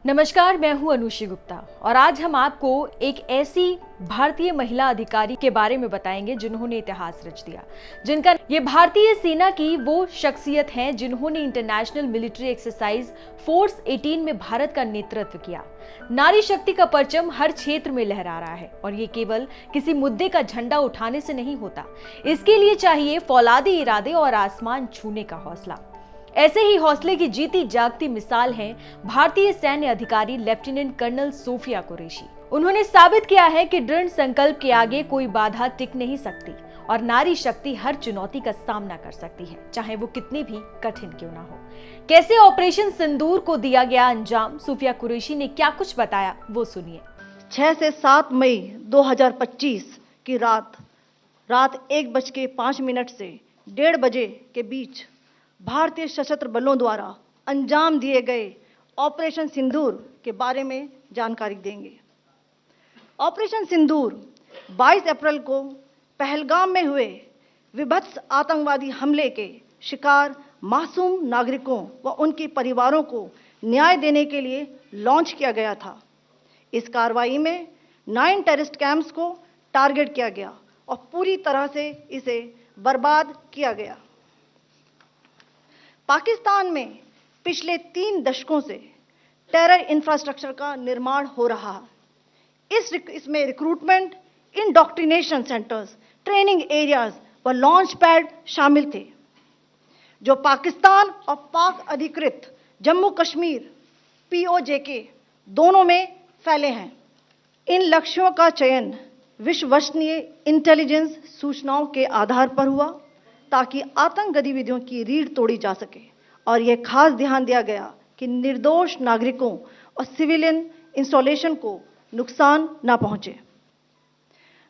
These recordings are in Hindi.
नमस्कार, मैं हूं अनुषी गुप्ता और आज हम आपको एक ऐसी भारतीय महिला अधिकारी के बारे में बताएंगे जिन्होंने इतिहास रच दिया। जिनका ये भारतीय सेना की वो शख्सियत हैं जिन्होंने इंटरनेशनल मिलिट्री एक्सरसाइज फोर्स 18 में भारत का नेतृत्व किया। नारी शक्ति का परचम हर क्षेत्र में लहरा रहा है और ये केवल किसी मुद्दे का झंडा उठाने से नहीं होता। इसके लिए चाहिए फौलादी इरादे और आसमान छूने का हौसला। ऐसे ही हौसले की जीती जागती मिसाल है भारतीय सैन्य अधिकारी लेफ्टिनेंट कर्नल सोफिया कुरैशी। उन्होंने साबित किया है कि दृढ़ संकल्प के आगे कोई बाधा टिक नहीं सकती और नारी शक्ति हर चुनौती का सामना कर सकती है, चाहे वो कितनी भी कठिन क्यों ना हो। कैसे ऑपरेशन सिंदूर को दिया गया अंजाम, सोफिया कुरैशी ने क्या कुछ बताया, वो सुनिए। 6 से 7 मई 2025 की रात 1:05 से 1:30 बजे के बीच भारतीय सशस्त्र बलों द्वारा अंजाम दिए गए ऑपरेशन सिंदूर के बारे में जानकारी देंगे। ऑपरेशन सिंदूर 22 अप्रैल को पहलगाम में हुए विभत्स आतंकवादी हमले के शिकार मासूम नागरिकों व उनके परिवारों को न्याय देने के लिए लॉन्च किया गया था। इस कार्रवाई में 9 टेररिस्ट कैंप्स को टारगेट किया गया और पूरी तरह से इसे बर्बाद किया गया। पाकिस्तान में पिछले 3 दशकों से टेरर इंफ्रास्ट्रक्चर का निर्माण हो रहा है। इसमें recruitment, indoctrination centres, training areas व लॉन्च पैड शामिल थे, जो पाकिस्तान और पाक अधिकृत जम्मू कश्मीर POJK दोनों में फैले हैं। इन लक्ष्यों का चयन विश्वसनीय इंटेलिजेंस सूचनाओं के आधार पर हुआ ताकि आतंक गतिविधियों की रीढ़ तोड़ी जा सके और यह खास ध्यान दिया गया कि निर्दोष नागरिकों और सिविलियन इंस्टॉलेशन को नुकसान न पहुंचे।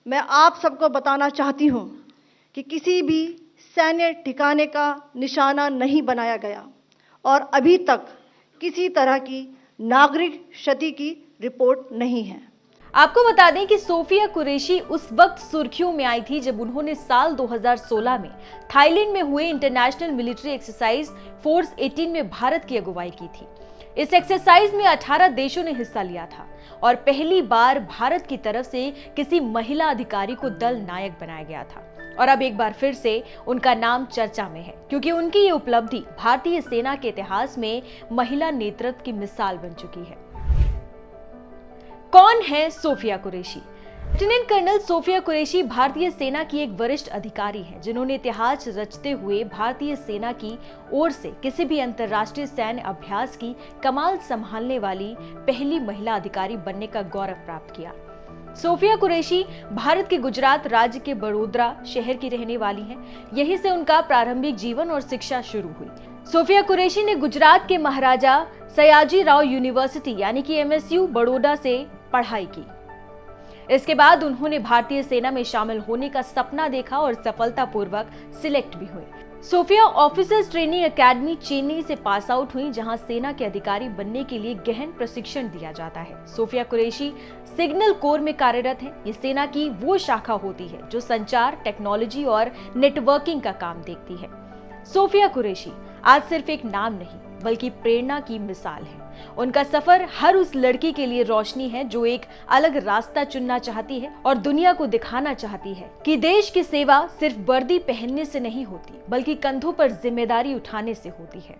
मैं आप सबको बताना चाहती हूं कि किसी भी सैन्य ठिकाने का निशाना नहीं बनाया गया और अभी तक किसी तरह की नागरिक क्षति की रिपोर्ट नहीं है। आपको बता दें कि सोफिया कुरैशी उस वक्त सुर्खियों में आई थी जब उन्होंने साल 2016 में थाईलैंड में हुए इंटरनेशनल मिलिट्री एक्सरसाइज फोर्स 18 में भारत की अगुवाई की थी। इस एक्सरसाइज में 18 देशों ने हिस्सा लिया था और पहली बार भारत की तरफ से किसी महिला अधिकारी को दल नायक बनाया गया था। और अब एक बार फिर से उनका नाम चर्चा में है क्योंकि उनकी ये उपलब्धि भारतीय सेना के इतिहास में महिला नेतृत्व की मिसाल बन चुकी है। कौन है Sophia Qureshi? Lieutenant colonel Sophia Qureshi भारतीय सेना की एक वरिष्ठ अधिकारी हैं जिन्होंने इतिहास रचते हुए भारतीय सेना की ओर से किसी भी अंतर्राष्ट्रीय सैन्य अभ्यास की कमान संभालने वाली पहली महिला अधिकारी बनने का गौरव प्राप्त किया। सोफिया कुरैशी भारत के गुजरात राज्य के बड़ोदरा शहर की रहने वाली हैं। यहीं से उनका प्रारंभिक जीवन और शिक्षा शुरू हुई। सोफिया कुरैशी ने गुजरात के महाराजा सयाजी राव यूनिवर्सिटी यानी कि MSU बड़ौदा से पढ़ाई की। इसके बाद उन्होंने भारतीय सेना में शामिल होने का सपना देखा और सफलतापूर्वक सिलेक्ट भी हुई। Sophia officers training academy Chennai से पास आउट हुई, जहां सेना के अधिकारी बनने के लिए गहन प्रशिक्षण दिया जाता है। सोफिया कुरैशी सिग्नल कोर में कार्यरत है। ये सेना की वो शाखा होती है जो संचार, टेक्नोलॉजी और नेटवर्किंग का काम देखती है। सोफिया कुरैशी आज सिर्फ एक नाम नहीं बल्कि प्रेरणा की मिसाल है। उनका सफर हर उस लड़की के लिए रोशनी है जो एक अलग रास्ता चुनना चाहती है और दुनिया को दिखाना चाहती है कि देश की सेवा सिर्फ वर्दी पहनने से नहीं होती बल्कि कंधों पर जिम्मेदारी उठाने से होती है।